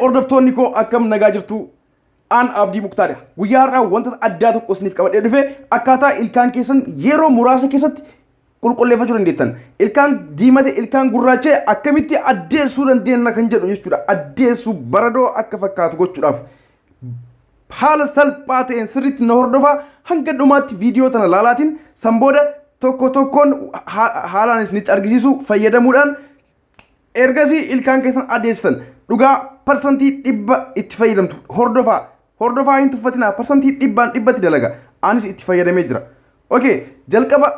Hordoftoonni koo akkam nagaa jirtu aan abdii muktaadha. Guyyaa har'aa wantoota addaa tokko isiniif qabadhee dhufe akkaataa ilkaan keessan yeroo muraasa keessatti qulqulleeffachuu dandeettan. Ilkaan diimate ilkaan gurraachaye akkamitti addeessuu dandeenya kan jedhu jechuudha. Addeessuu baradoo akka fakkaatu gochuudhaaf haala salphaa ta'een sirritti na hordofaa hanga dhumaatti viidiyoo tana laalaatiin sanbooda tokko tokkoon haalaan isinitti argisiisu fayyadamuudhaan ergasii ilkaan keessan addeessitan dhugaa parsantii 100 itti fayyadamtu hordofaa hin tuffatinaa parsantii 100tti dalaga anis itti fayyadamee jira. Okay, jalqaba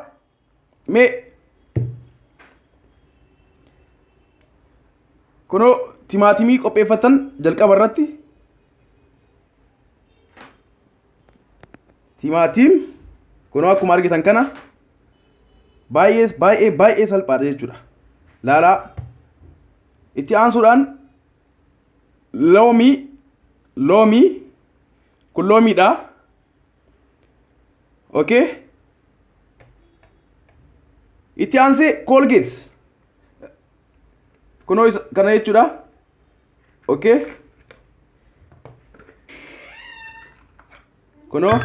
mee kunoo timaatimii qopheeffatan jalqaba irratti timaatim kunoo akkuma argitan kana baay'ee salphaadha jechuudha. Laalaa itti aansuudhaan loomii kun loomiidha. Okay, itti aansee Colgate kunoo kana jechuudha. Okay, kunoo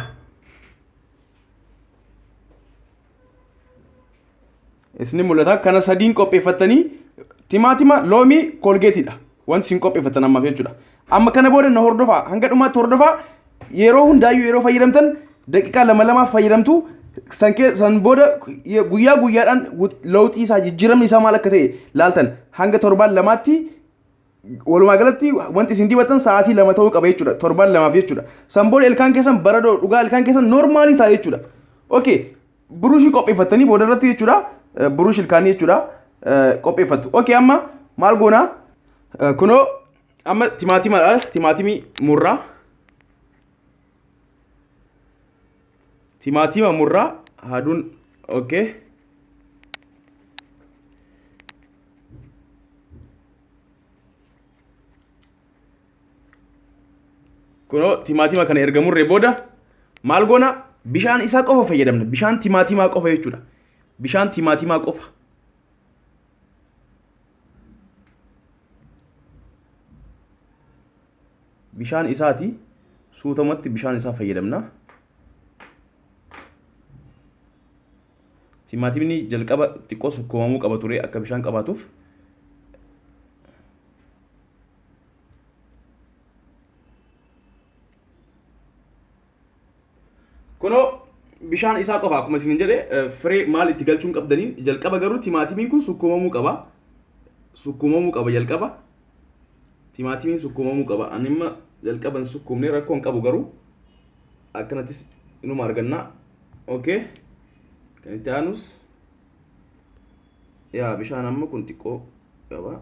isni mul'ata kana sadiin qopheeffatanii timaatima loomii Colgateidha wanti isin qopheeffatan ammaaf jechuudha. Amma kana booda na hordofaa hanga dhumaatti hordofaa yeroo hundaayyuu yeroo fayyadamtan daqiiqaa 2 fayyadamtu san booda guyyaadhaan lawxii isaa jijjiiramni isaa maal akka ta'e laaltan hanga torbaan 2tti walumaa galatti wanti isin dibatan sa'aatii 2 ta'uu qaba jechuudha. Torbaan 2 jechuudha. San booda ilkaan keessan baradoo dhugaa ilkaan keessan normaalii ta'a jechuudha. Okay, burushii qopheeffatanii booda irratti jechuudha. Burush ilkaanii jechuudha qopheeffattu. Okay, amma maal goona kunoo amma timaatimii murraa timaatima murraa haduun. Okay, kunoo timaatima kana erga murree booda maal goona bishaan isaa qofa fayyadamna. Bishaan timaatimaa qofa jechuudha. Bishaan timaatimaa qofa. Bishaan isaati suutamatti bishaan isaa fayyadamna. Timaatimni jalqaba xiqqoo sukkuumamuu qaba ture akka bishaan qabaatuuf. Kunoo bishaan isaa qofa akkuma isin jedhe firee maal itti galchuun qabdanii jalqaba garuu timaatimiin kun sukkuumamuu qaba jalqaba. Timaatimiin sukkuumamuu qaba. Animma jalqaban sukkuumnee rakkoo hin qabu garuu akkanattis inuma arganna. Okay, kan itti aanus yaa bishaan amma kun xiqqoo qaba.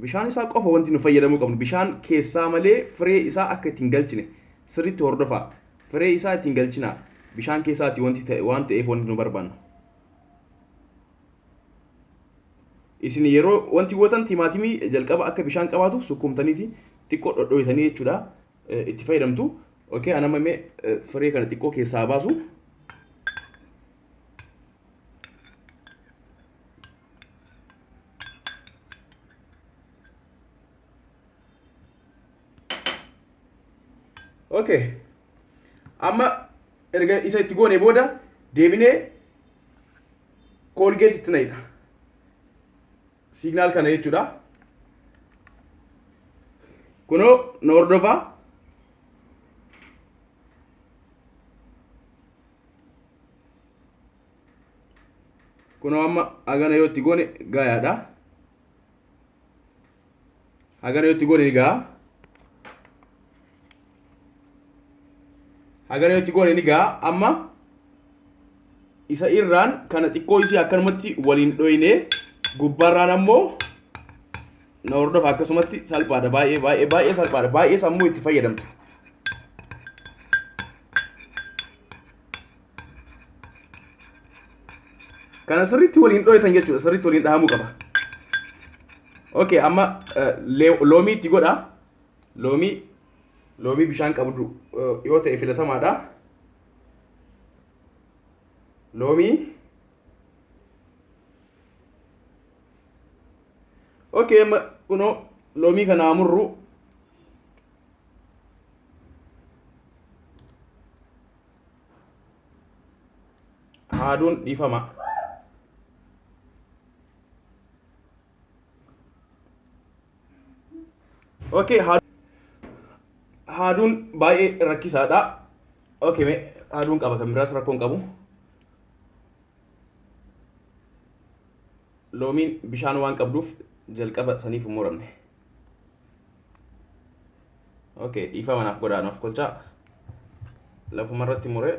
Bishaan isaa qofa wanti nu fayyadamuu qabnu bishaan keessaa malee firee isaa akka ittiin galchine sirritti hordofaa. Firee isaa ittiin galchina bishaan keessaati waan ta'eef wanti nu barbaannu. Isin yeroo wanti gootan timaatimii jalqaba akka bishaan qabaatuuf sukkuumtaniiti xiqqoo dhodhooytanii jechuudha itti fayyadamtu. Okay, anama mee firee kana xiqqoo keessaa baasu. Okay, amma erga isa itti goone booda deebinee Colgate itti naqna. Signal kana jechuudha. Kunoo na hordofaa. Kunoo amma hagana yoo itti goone gaayaadha. Hagana yoo itti goone ni ga'a. Hagana yoo itti goone ni ga'a. Amma isa irraan kana xiqqoo isii akkanumatti waliin dhoyinee gubbaarraan ammoo na hordofaa akkasumatti salphaadha. Baay'ee salphaadha. Baay'ee sammuu itti fayyadamtu. Kana sirriitti waliin dhoytan jechuudha. Sirriitti waliin dhahamuu qaba. Okay, amma loomii itti godha. Loomii bishaan qabdu yoo ta'e filatamaadha. Loomii Okay, kuno loomii kana amurru haaduun dhiifama. Okay, haaduun baay'ee rakkisaadha. Okay, haaduun qaba kan biraas rakkoon qabu. Loomiin bishaan waan qabduuf jalqaba saniif muramne. Okay, dhiifama naaf godhaa naaf kolchaa. Lafuma irratti mure.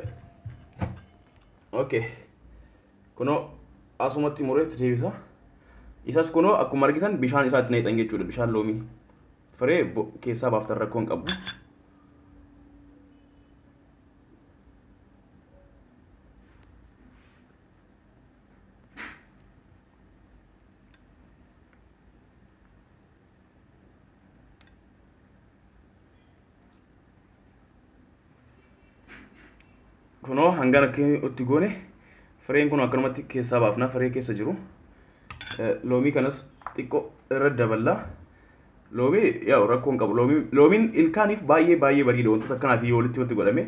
Okay. Kuno asumatti mure deebisa. Isas kuno akkuma argitan bishaan isaatti na hixan jechuudha. Bishaan loomii. Firee keessaa baaftan rakkoon qabu. Kuno hangana itti goone fireen kun akkanumatti keessaa baafna. Firee keessa jiru loomii kanas xiqqoo irra daballa. Loomii yaa rakkoon qabu. Loomiin ilkaaniif baay'ee bareeda. Wantoota akkanaaf yoo walitti wanti godhame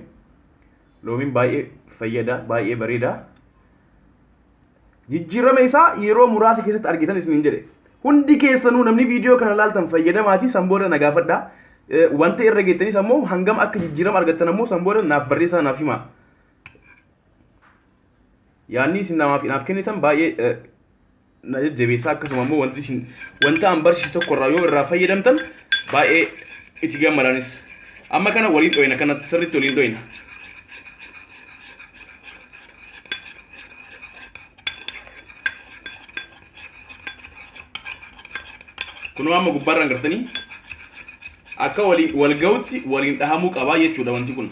loomiin baay'ee fayyada, baay'ee bareeda. Jijjiirama isaa yeroo muraasa keessatti argitan isiniin jedhe. Hundi keessanuu namni viidiyoo kana ilaaltan fayyadamaatii sanbooda na gaafadha. Wanta irra geettanis ammoo hangam akka jijjiirama argattan ammoo sanbooda naaf barreessaa naaf hima. Yaanni isin naaf kennitan baay'ee na jajjabeessa. Akkasuma ammoo wanta an barsiisu tokko irraa yoo irraa fayyadamtan baay'ee itti gammadanis. Amma kana waliin dhoyina, kanatti sirritti waliin dhoyina. Kunoo amma gubbaarraan gartanii akka wal ga'utti waliin dhahamuu qabaa jechuudha wanti kun.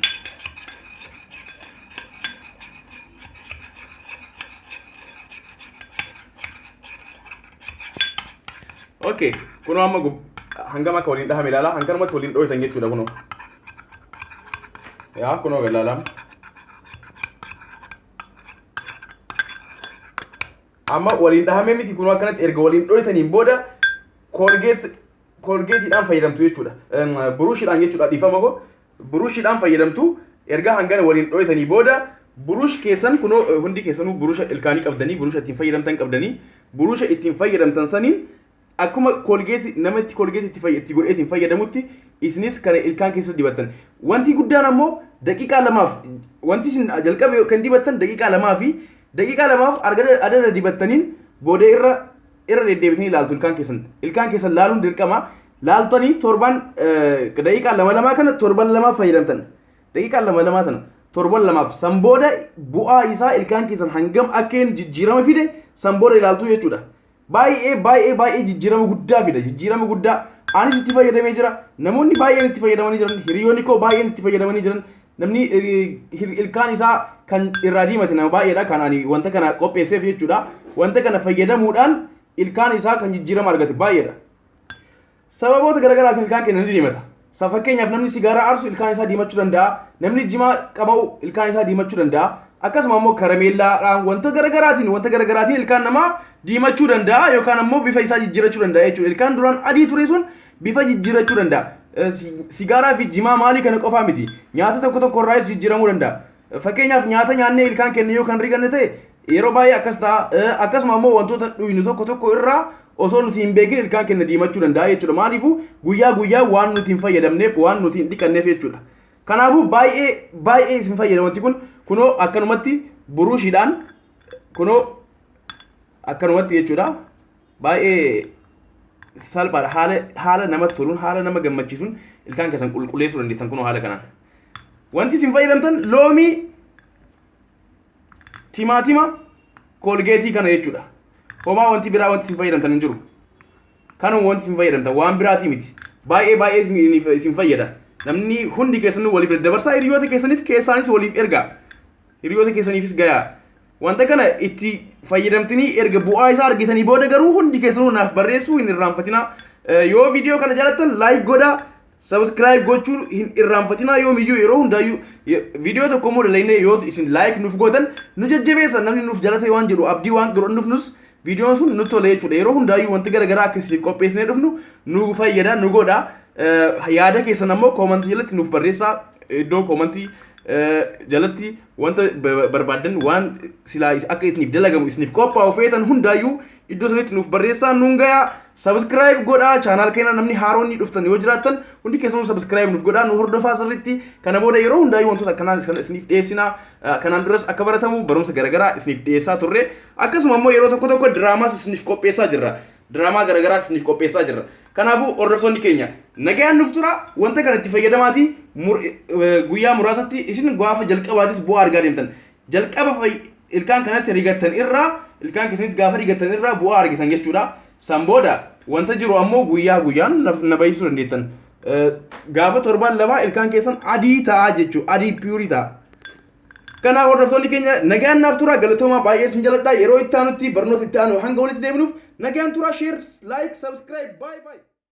Okay, kuno amma hangam akka waliin dhahame ilaala. Hanganumatti waliin dhohitan jechuudha kuno. Yaa kuno ilaala. Amma waliin dhahame miti kuno akkanatti erga waliin dhohitaniin booda Colgate-dhaan fayyadamtu jechuudha. Burushidhaan jechuudha dhiifama ko. Burushidhaan fayyadamtu erga hangana waliin dhohitanii booda burush keessan kuno hundi keessanuu burusha ilkaanii qabdanii, burusha ittiin fayyadamtan qabdanii, burusha ittiin fayyadamtan saniin akkuma Colgate namatti Colgate itti godhee ittiin fayyadamutti isinis kana ilkaan keessa dibattan. Wanti guddaan ammoo daqiiqaa lamaaf wanti isin jalqabe kan dibattan daqiiqaa lamaaf adada dibattaniin booda irra deddeebitanii ilaaltu ilkaan keessan laaluun dirqama. Laaltanii torban daqiiqaa lama kana torban lamaaf fayyadamtan. Daqiiqaa lama tana torban lamaaf san booda bu'aa isaa ilkaan keessan hangam akkeen jijjiirama fide san booda ilaaltu jechuudha. Baay'ee jijjiirama guddaa fida. Jijjiirama guddaa anis itti fayyadamee jira. Namoonni baay'een itti fayyadamanii jiran. Hiriyoonni koo baay'een itti fayyadamanii jiran. Namni ilkaan isaa kan irraa diimate nama baay'eedha. Kanaan wanta kana qopheesseef jechuudha. Wanta kana fayyadamuudhaan ilkaan isaa kan jijjiirama argate baay'eedha. Sababoota garaagaraatiin ilkaan keenya ni diimata. Fakkeenyaaf namni sigaaraa aarsu ilkaan isaa diimachuu danda'a. Namni jimaa qabamu ilkaan isaa diimachuu danda'a. Akkasuma ammoo karameellaadhaan wanta garaagaraatiin ilkaan namaa diimachuu danda'a yookaan ammoo bifa isaa jijjiirachuu danda'a jechuudha. Ilkaan duraan adii ture sun bifa jijjiirachuu danda'a. Sigaaraa fi jimaa maalii kana qofaa miti. Nyaata tokko irraas jijjiiramuu danda'a. Fakkeenyaaf nyaata nyaannee ilkaan keenya yoo kan riganne ta'e yeroo baay'ee akkas ta'a. Akkasuma ammoo wantoota dhuynu tokko irraa osoo nuti hin beekin ilkaan keenya diimachuu danda'a jechuudha. Maaliifuu guyyaa waan nuti hin fayyadamneef waan nuti hin dhiqanneef jechuudha. Kanaafuu baay'ee isin fayyada wanti kun. Kunoo akkanumatti burushiidhaan kunoo akkanumatti jechuudha. Baay'ee salphaadha. Haala namatti toluun, haala nama gammachiisuun ilkaan keessan qulqulleessuu dandeessan kunoo haala kanaan. Wanti isin fayyadamtan loomii, timaatima, Colgate kana jechuudha. Homaa wanti biraa wanti isin fayyadamtan hin jiru. Kanuma wanti isin fayyadamtan waan biraatii miti. Baay'ee isin fayyada. Namni hundi keessanuu waliif daddabarsaa hiriyoota keessaniif keessaanis waliif ergaa. Hiriyoota keessaniifis gayaa. Wanta kana itti fayyadamtanii erga bu'aa isaa argitanii booda garuu hundi keessanuu naaf barreessuu hin irraanfatinaa. Yoo viidiyoo kana jaalattan like godhaa, subscribe gochuu hin irraanfatinaa. Yoomiyyuu yeroo hundaayyuu viidiyoo tokko immoo dalaynee yoo isin like nuuf gootan nu jajjabeessa. Namni nuuf jalate waan jedhu abdii waan godhannuuf nus Videon sun nu tole jechuudha. Yeroo hundaayyuu wanti garagaraa akka isiniif qopheessinee dhufnu nu fayyada nu godha. Yaada keessan ammoo koomantii jalatti nuuf barreessaa. Iddoo koomantii jalatti wanta barbaadan waan silaa akka isiniif dalagamu isiniif qophaa'u feetan hundaayyuu iddoo sanitti nuuf barreessaa nuun gayaa. Subscribe godhaa channel keenya namni haaroonni dhuftan yoo jiraattan hundi keessanuu subscribe nuuf godhaa nu hordofaa sirritti kana booda yeroo hundaayyuu wantoota akkanaan isiniif dhiyeessinaa kanaan duras akka baratamu barumsa garagaraa isiniif dhiyeessaa turre akkasuma immoo yeroo tokko tokko diraamaa isiniif qopheessaa jirra diraamaa garagaraa isiniif qopheessaa jirra kanaafuu hordoftoonni keenya nagaan nuuf tura wanta kana itti fayyadamaati guyyaa muraasatti isin gaafa jalqabaatis bu'aa argaa deemtan jalqaba ilkaan kanatti rigattan irraa ilkaan keessanitti gaafa rigattan irraa bu'aa argitan jechuudha. Samboda wanta jiru ammoo guyyaa guyyaan na baay'isuu dandeettan gaafa torbaan lama ilkaan keessan adii ta'a jechuu adii pure ta'a. Kanaaf hordoftoonni keenya nagaan naaf tura galatooma baay'ee isin jaladhaa yeroo itti aanutti barnoota itti aanu hanga walitti deebinuuf nagaan tura share like subscribe bye bye.